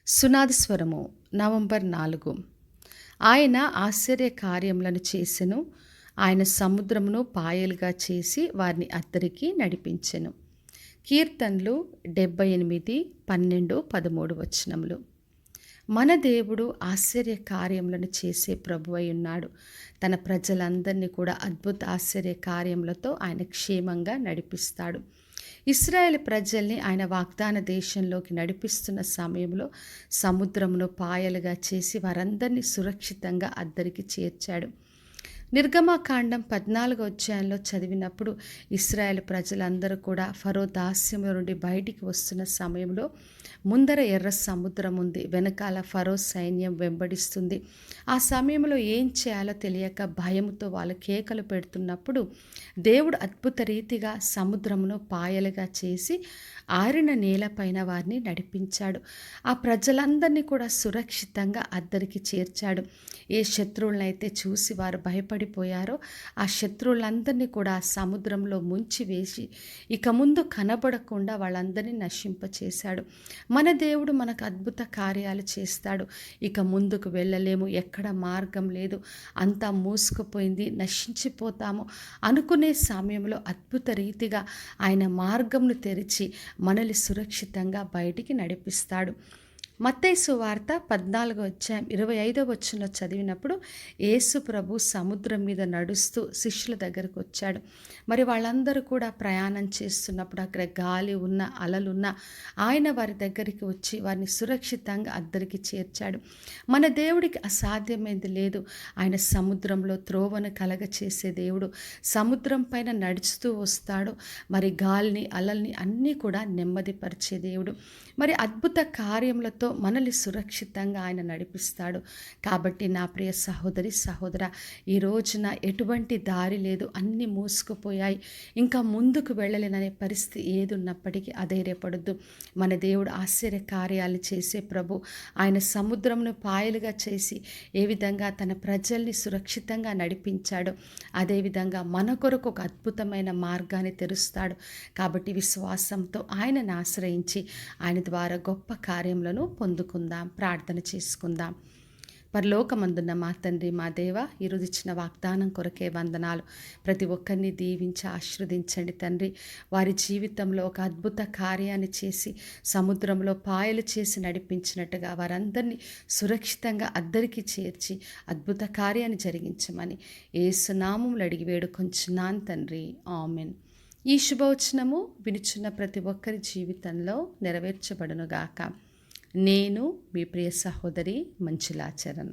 సునాద స్వరము నవంబర్ 4. ఆయన ఆశ్చర్య కార్యములను చేసెను. ఆయన సముద్రమును పాయలుగా చేసి వారిని అద్దరికి నడిపించెను. కీర్తనలు 78, 12, 13 వచనములు. మన దేవుడు ఆశ్చర్య కార్యములను చేసే ప్రభువై ఉన్నాడు. తన ప్రజలందరినీ కూడా అద్భుత ఆశ్చర్య కార్యములతో ఆయన క్షేమంగా నడిపిస్తాడు. ఇశ్రాయేలు ప్రజల్ని ఆయన వాగ్దాన దేశంలోకి నడిపిస్తున్న సమయంలో సముద్రమును పాయలుగా చేసి వారందరినీ సురక్షితంగా అద్దరికి చేర్చాడు. నిర్గమకాండం 14వ అధ్యాయంలో చదివినప్పుడు ఇశ్రాయేలు ప్రజలందరూ కూడా ఫరో దాస్యంలో నుండి బయటికి వస్తున్న సమయంలో ముందర ఎర్ర సముద్రం ఉంది, వెనకాల ఫరో సైన్యం వెంబడిస్తుంది. ఆ సమయంలో ఏం చేయాలో తెలియక భయంతో వాళ్ళు కేకలు పెడుతున్నప్పుడు దేవుడు అద్భుత రీతిగా సముద్రమును పాయలుగా చేసి ఆరిన నేలపైన వారిని నడిపించాడు. ఆ ప్రజలందరినీ కూడా సురక్షితంగా అద్దరికి చేర్చాడు. ఏ శత్రువులనైతే చూసి వారు భయపడిపోయారో ఆ శత్రువులందరినీ కూడా సముద్రంలో ముంచి వేసి ఇక ముందు కనబడకుండా వాళ్ళందరినీ నశింపచేశాడు. మన దేవుడు మనకు అద్భుత కార్యాలు చేస్తాడు. ఇక ముందుకు వెళ్ళలేము, ఎక్కడ మార్గం లేదు, అంతా మూసుకుపోయింది, నశించిపోతాము అనుకునే సమయంలో అద్భుత రీతిగా ఆయన మార్గంను తెరిచి మనల్ని సురక్షితంగా బయటికి నడిపిస్తాడు. మత్తయి సువార్త 14వ అధ్యాయం 25వ వచనంలో చదివినప్పుడు యేసు ప్రభు సముద్రం మీద నడుస్తూ శిష్యుల దగ్గరకు వచ్చాడు. మరి వాళ్ళందరూ కూడా ప్రయాణం చేస్తున్నప్పుడు అక్కడ గాలి ఉన్న అలలున్న ఆయన వారి దగ్గరికి వచ్చి వారిని సురక్షితంగా అద్దరికి చేర్చాడు. మన దేవుడికి అసాధ్యమైంది లేదు. ఆయన సముద్రంలో త్రోవను కలగచేసే దేవుడు. సముద్రం పైన నడుస్తూ వస్తాడు. మరి గాలిని అలల్ని అన్నీ కూడా నెమ్మదిపరిచే దేవుడు. మరి అద్భుత కార్యములతో మనల్ని సురక్షితంగా ఆయన నడిపిస్తాడు. కాబట్టి నా ప్రియ సహోదరి సహోదర, ఈ రోజున ఎటువంటి దారి లేదు, అన్నీ మూసుకుపోయాయి, ఇంకా ముందుకు వెళ్ళలేననే పరిస్థితి ఏది ఉన్నప్పటికీ అధైర్యపడద్దు. మన దేవుడు ఆశ్చర్య కార్యాలు చేసే ప్రభు. ఆయన సముద్రంను పాయలుగా చేసి ఏ విధంగా తన ప్రజల్ని సురక్షితంగా నడిపించాడో అదేవిధంగా మన కొరకు ఒక అద్భుతమైన మార్గాన్ని తెరుస్తాడు. కాబట్టి విశ్వాసంతో ఆయనను ఆశ్రయించి ఆయన ద్వారా గొప్ప కార్యములను పొందుకుందాం. ప్రార్థన చేసుకుందాం. పరలోకమందున్న మా తండ్రి, మా దేవ, ఈరోజు ఇచ్చిన వాగ్దానం కొరకే వందనాలు. ప్రతి ఒక్కరిని దీవించి ఆశీర్వదించండి తండ్రి. వారి జీవితంలో ఒక అద్భుత కార్యాన్ని చేసి సముద్రంలో పాయలు చేసి నడిపించినట్టుగా వారందరినీ సురక్షితంగా అద్దరికి చేర్చి అద్భుత కార్యాన్ని జరిగించమని యేసు నామములో అడిగి వేడుకొంచున్నాను తండ్రి. ఆమెన్. ఈ శుభవచనము వినుచున్న ప్రతి ఒక్కరి జీవితంలో నెరవేర్చబడునుగాక. నేను మీ ప్రియ సహోదరి మంజులా చరణ్.